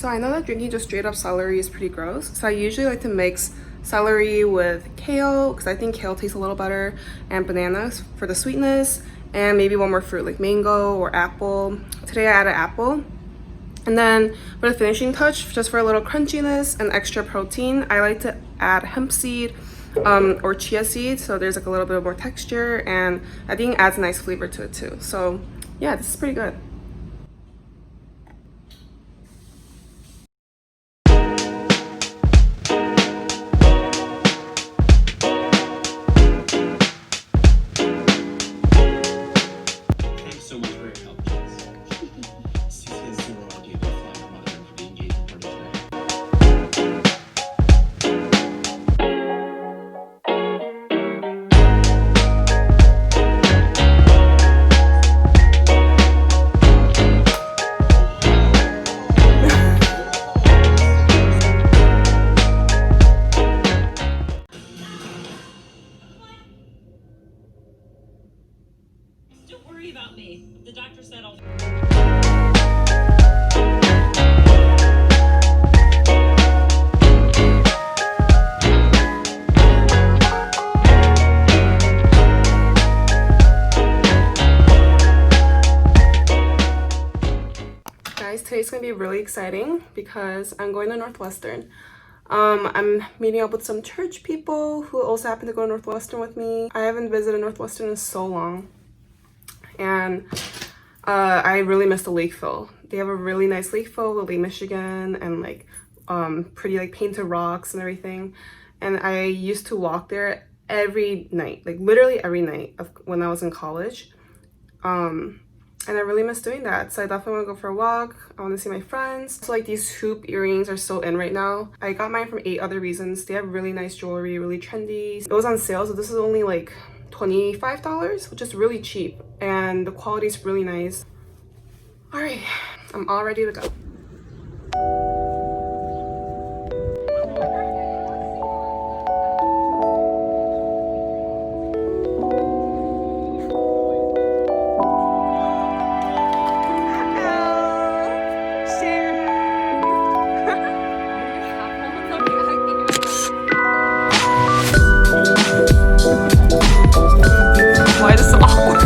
So I know that drinking just straight up celery is pretty gross. So I usually like to mix celery with kale because I think kale tastes a little better, and bananas for the sweetness, and maybe one more fruit like mango or apple. Today I added apple. And then for the finishing touch, just for a little crunchiness and extra protein, I like to add hemp seed or chia seed, so there's like a little bit more texture, and I think it adds a nice flavor to it too. So yeah, this is pretty good. Don't worry about me. The doctor said I'll... Guys, today's gonna be really exciting because I'm going to Northwestern. I'm meeting up with some church people who also happen to go to Northwestern with me. I haven't visited Northwestern in so long, and I really miss the Lakeville. They have a really nice Lakeville with Lake Michigan and like pretty like painted rocks and everything. And I used to walk there every night, like literally every night of when I was in college. And I really miss doing that, so I definitely want to go for a walk. I want to see my friends. So like these hoop earrings are so in right now. I got mine from 8 Other Reasons. They have really nice jewelry, really trendy. It was on sale, so this is only like $25, which is really cheap, and the quality is really nice. All right, I'm all ready to go. Why is this so awkward?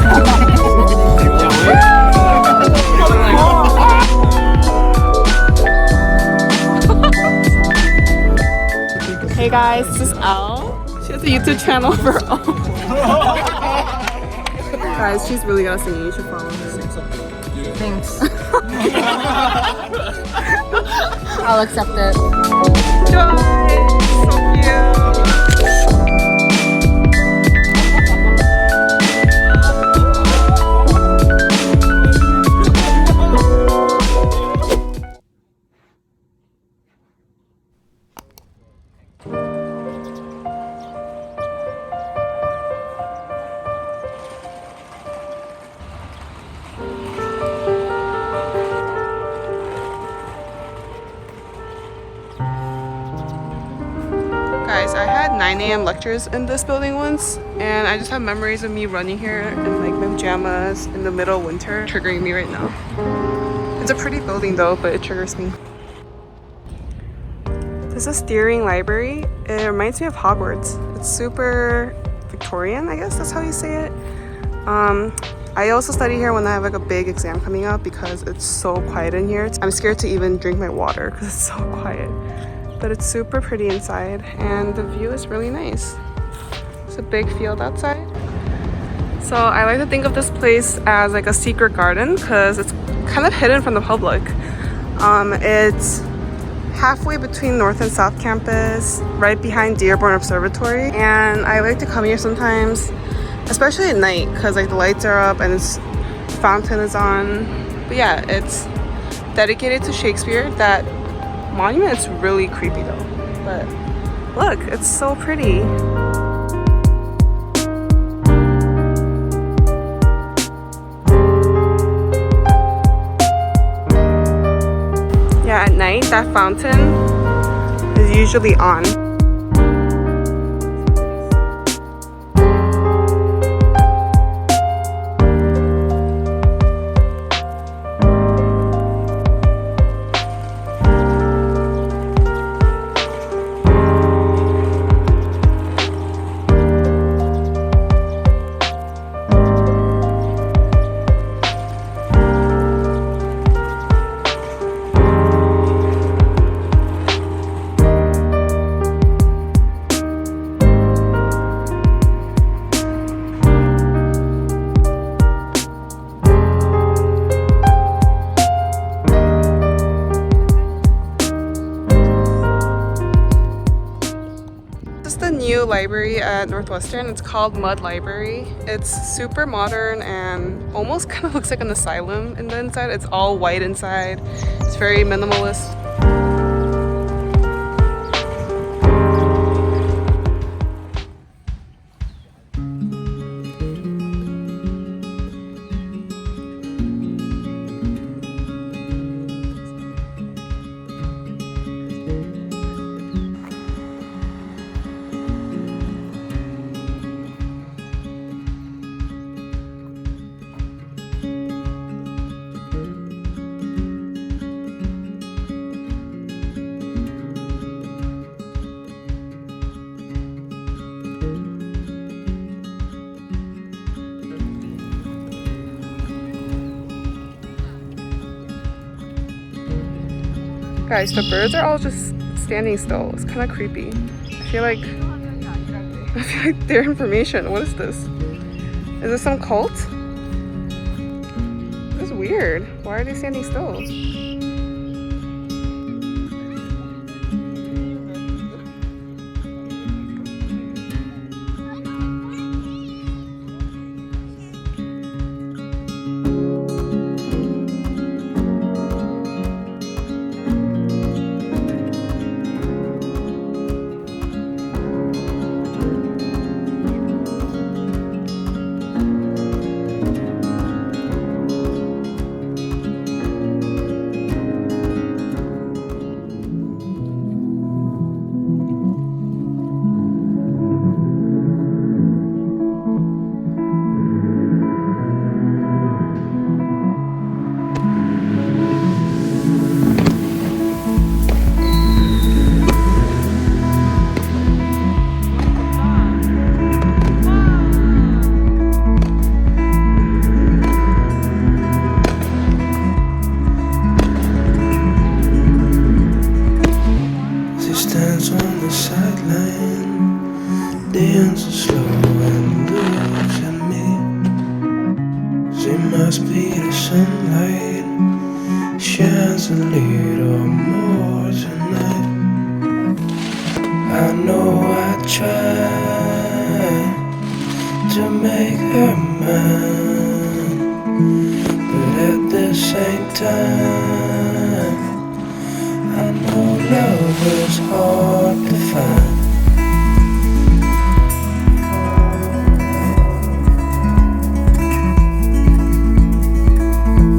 Hey guys, this is Elle. She has a YouTube channel of her own. Guys, she's really good at singing. You should follow her. Thanks. I'll accept it. Joy! So cute! Guys, I had 9 a.m. lectures in this building once, and I just have memories of me running here in like my pajamas in the middle of winter, triggering me right now. It's a pretty building though, but it triggers me. This is Steering Library. It reminds me of Hogwarts. It's super Victorian, I guess that's how you say it. I also study here when I have like a big exam coming up because it's so quiet in here. I'm scared to even drink my water because it's so quiet. But it's super pretty inside, and the view is really nice. It's a big field outside. So I like to think of this place as like a secret garden because it's kind of hidden from the public. It's halfway between North and South Campus, right behind Dearborn Observatory. And I like to come here sometimes, especially at night, because like the lights are up and the fountain is on. But yeah, it's dedicated to Shakespeare. That monument is really creepy though, but look, it's so pretty. Yeah, at night that fountain is usually on. to a library at Northwestern. It's called Mud Library. It's super modern and almost kind of looks like an asylum in the inside. It's all white inside. It's very minimalist. Guys, the birds are all just standing still. It's kind of creepy. I feel like their information. What is this? Is this some cult? This is weird. Why are they standing still? Dancing slow and looks at me. She must be the sunlight, shines a little more tonight. I know I tried to make her mine.